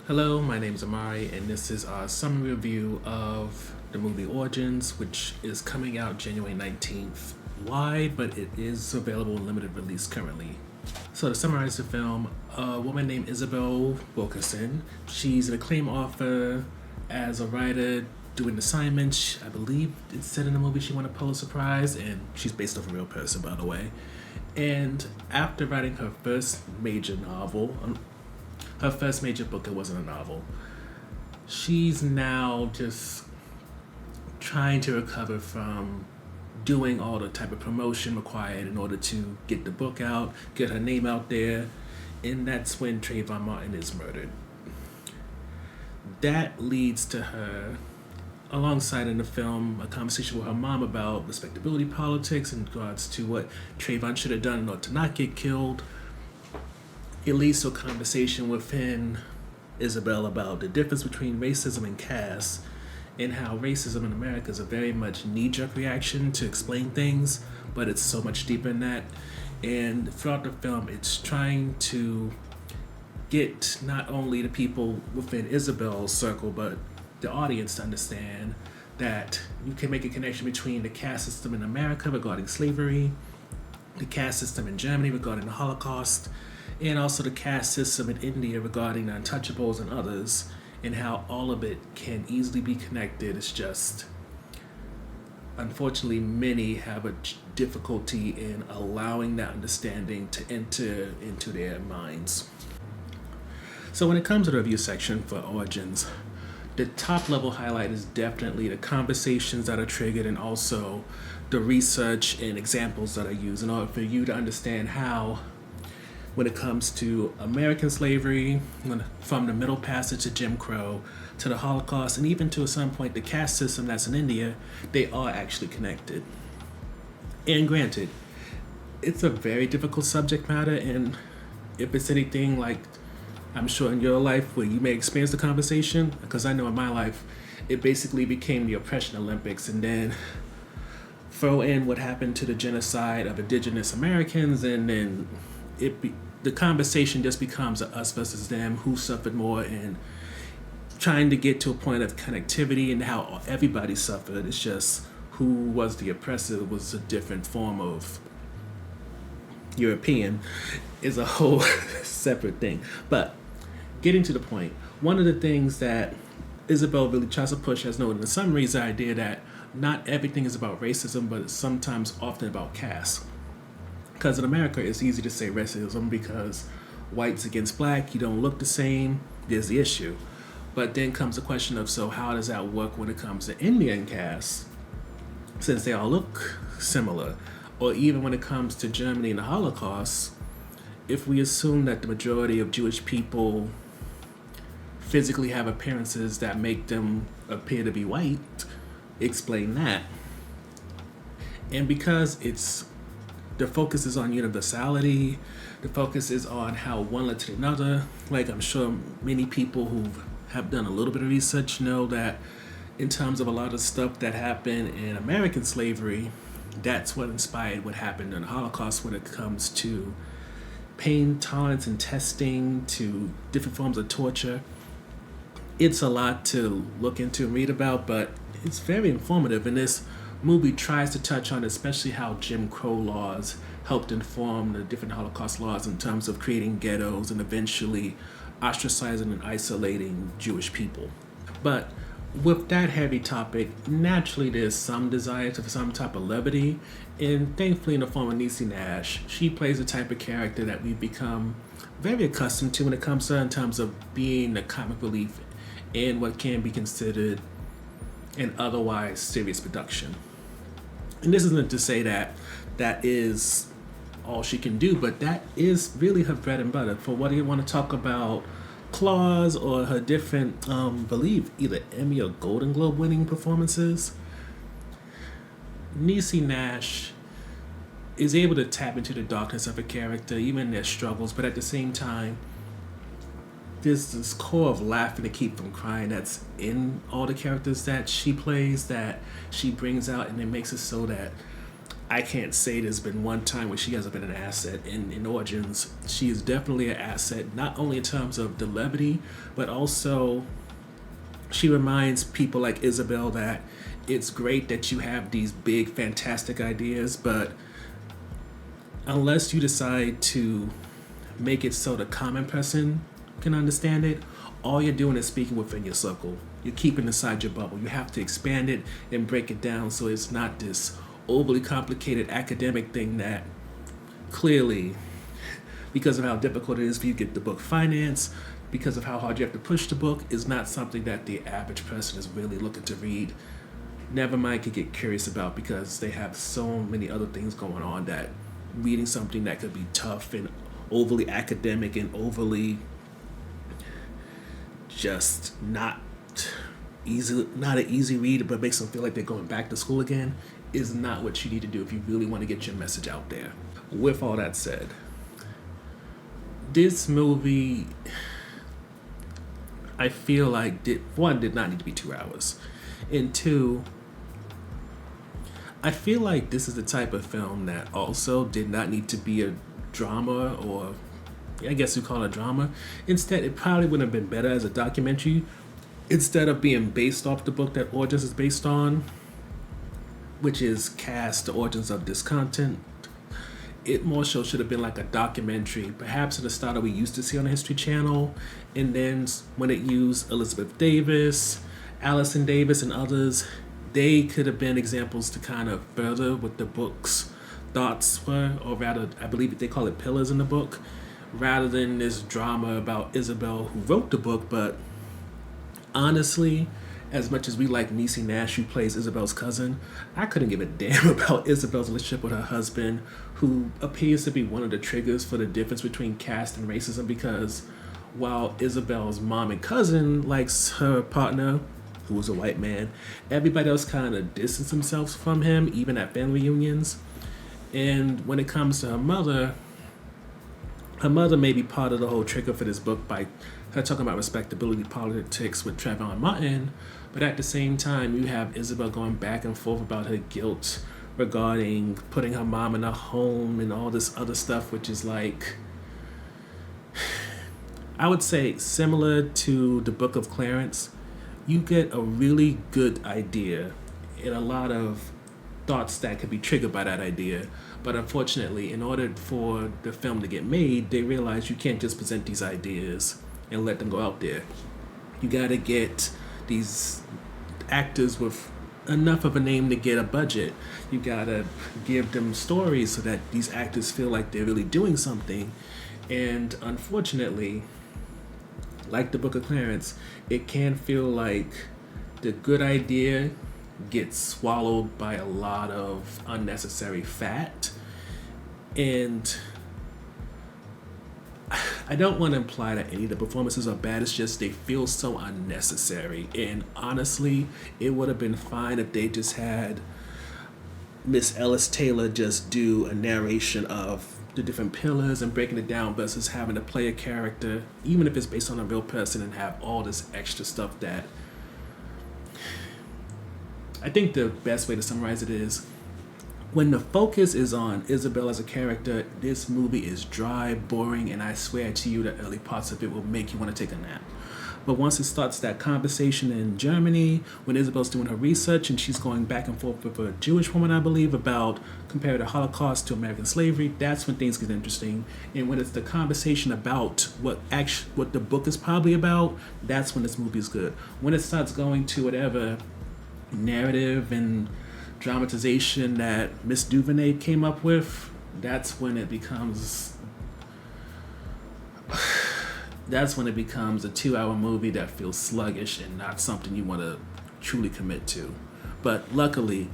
Hello, my name is Amari, and this is our summary review of the movie Origins, which is coming out January 19th wide, but it is available in limited release currently. So, to summarize the film, a woman named Isabel Wilkerson, she's an acclaimed author as a writer doing assignments. I believe it said in the movie she won a Pulitzer Prize, and she's based off a real person, by the way. And after writing her first major novel, her first major book, it wasn't a novel. She's now just trying to recover from doing all the type of promotion required in order to get the book out, get her name out there, and that's when Trayvon Martin is murdered. That leads to her, alongside in the film, a conversation with her mom about respectability politics in regards to what Trayvon should have done in order to not get killed. It leads to a conversation within Isabel about the difference between racism and caste, and how racism in America is a very much knee-jerk reaction to explain things, but it's so much deeper than that. And throughout the film, it's trying to get not only the people within Isabel's circle, but the audience to understand that you can make a connection between the caste system in America regarding slavery, the caste system in Germany regarding the Holocaust, and also the caste system in India regarding the untouchables and others, and how all of it can easily be connected. It's just, unfortunately, many have a difficulty in allowing that understanding to enter into their minds. So when it comes to the review section for Origins, the top level highlight is definitely the conversations that are triggered and also the research and examples that are used in order for you to understand how, when it comes to American slavery, from the Middle Passage to Jim Crow, to the Holocaust, and even to a certain point the caste system that's in India, they are actually connected. And granted, it's a very difficult subject matter, and if it's anything like, I'm sure in your life where you may experience the conversation, because I know in my life, it basically became the Oppression Olympics, and then throw in what happened to the genocide of indigenous Americans, and then the conversation just becomes a us versus them, who suffered more, and trying to get to a point of connectivity and how everybody suffered. It's just who was the oppressor was a different form of European is a whole separate thing. But getting to the point, one of the things that Isabel really tries to push, as noted in the summary, is the idea that not everything is about racism, but it's sometimes often about caste. Because in America, it's easy to say racism because whites against black, you don't look the same, there's the issue. But then comes the question of, so how does that work when it comes to Indian caste, since they all look similar? Or even when it comes to Germany and the Holocaust, if we assume that the majority of Jewish people physically have appearances that make them appear to be white, explain that. And because the focus is on universality, the focus is on how one led to another. Like, I'm sure many people who have done a little bit of research know that in terms of a lot of stuff that happened in American slavery, that's what inspired what happened in the Holocaust when it comes to pain tolerance and testing, to different forms of torture. It's a lot to look into and read about, but it's very informative, and this movie tries to touch on especially how Jim Crow laws helped inform the different Holocaust laws in terms of creating ghettos and eventually ostracizing and isolating Jewish people. But with that heavy topic, naturally there's some desire for some type of levity, and thankfully in the form of Niecy Nash, she plays the type of character that we've become very accustomed to when it comes to in terms of being the comic relief in what can be considered an otherwise serious production. And this isn't to say that that is all she can do, but that is really her bread and butter. For whether you want to talk about Claus or her different, believe either Emmy or Golden Globe winning performances, Niecy Nash is able to tap into the darkness of a character, even their struggles, but at the same time, there's this core of laughing to keep from crying that's in all the characters that she plays, that she brings out, and it makes it so that I can't say there's been one time where she hasn't been an asset in Origins. She is definitely an asset, not only in terms of the levity, but also she reminds people like Isabel that it's great that you have these big, fantastic ideas, but unless you decide to make it so the common person can understand it, all you're doing is speaking within your circle. You're keeping inside your bubble. You have to expand it and break it down so it's not this overly complicated academic thing that clearly, because of how difficult it is for you to get the book financed, because of how hard you have to push the book, is not something that the average person is really looking to read. Never mind could get curious about, because they have so many other things going on that reading something that could be tough and overly academic and overly just not an easy read, but makes them feel like they're going back to school again, is not what you need to do if you really want to get your message out there. With all that said, this movie, I feel like did not need to be 2 hours, and 2, I feel like this is the type of film that also did not need to be a drama, or I guess you call it a drama. Instead, it probably would have been better as a documentary, instead of being based off the book that Origins is based on, which is Cast, The Origins of Discontent. It more so should have been like a documentary, perhaps in the style that we used to see on the History Channel, and then when it used Elizabeth Davis, Allison Davis, and others, they could have been examples to kind of further what the book's thoughts were, or rather, I believe they call it pillars in the book, rather than this drama about Isabel who wrote the book. But honestly, as much as we like Niecy Nash, who plays Isabel's cousin, I couldn't give a damn about Isabel's relationship with her husband, who appears to be one of the triggers for the difference between caste and racism, because while Isabel's mom and cousin likes her partner, who was a white man, everybody else kind of distanced themselves from him, even at family reunions. And when it comes to her mother may be part of the whole trigger for this book by her talking about respectability politics with Trayvon Martin, but at the same time, you have Isabel going back and forth about her guilt regarding putting her mom in a home and all this other stuff, which is like, I would say similar to the Book of Clarence. You get a really good idea and a lot of thoughts that could be triggered by that idea. But unfortunately, in order for the film to get made, they realize you can't just present these ideas and let them go out there. You gotta get these actors with enough of a name to get a budget. You gotta give them stories so that these actors feel like they're really doing something. And unfortunately, like the Book of Clarence, it can feel like the good idea gets swallowed by a lot of unnecessary fat. And I don't want to imply that any of the performances are bad, it's just they feel so unnecessary. And honestly, it would have been fine if they just had Miss Ellis-Taylor just do a narration of the different pillars and breaking it down versus having to play a character, even if it's based on a real person, and have all this extra stuff that... I think the best way to summarize it is, when the focus is on Isabel as a character, this movie is dry, boring, and I swear to you the early parts of it will make you want to take a nap. But once it starts that conversation in Germany, when Isabel's doing her research and she's going back and forth with a Jewish woman, I believe, about comparing the Holocaust to American slavery, that's when things get interesting. And when it's the conversation about what the book is probably about, that's when this movie is good. When it starts going to whatever narrative and dramatization that Miss Duvernay came up with, that's when it becomes a 2-hour movie that feels sluggish and not something you want to truly commit to. But luckily,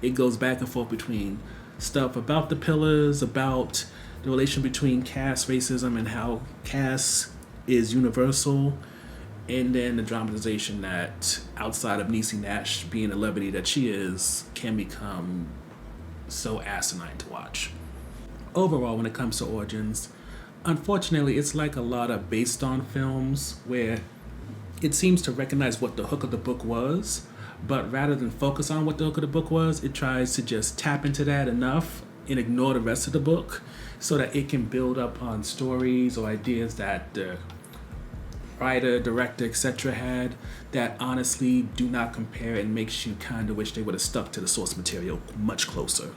it goes back and forth between stuff about the pillars, about the relation between caste racism and how caste is universal, and then the dramatization that, outside of Niecy Nash being the levity that she is, can become so asinine to watch. Overall, when it comes to Origins, unfortunately, it's like a lot of based on films where it seems to recognize what the hook of the book was, But rather than focus on what the hook of the book was, it tries to just tap into that enough and ignore the rest of the book so that it can build up on stories or ideas that the writer, director, etc. had that honestly do not compare and makes you kind of wish they would have stuck to the source material much closer.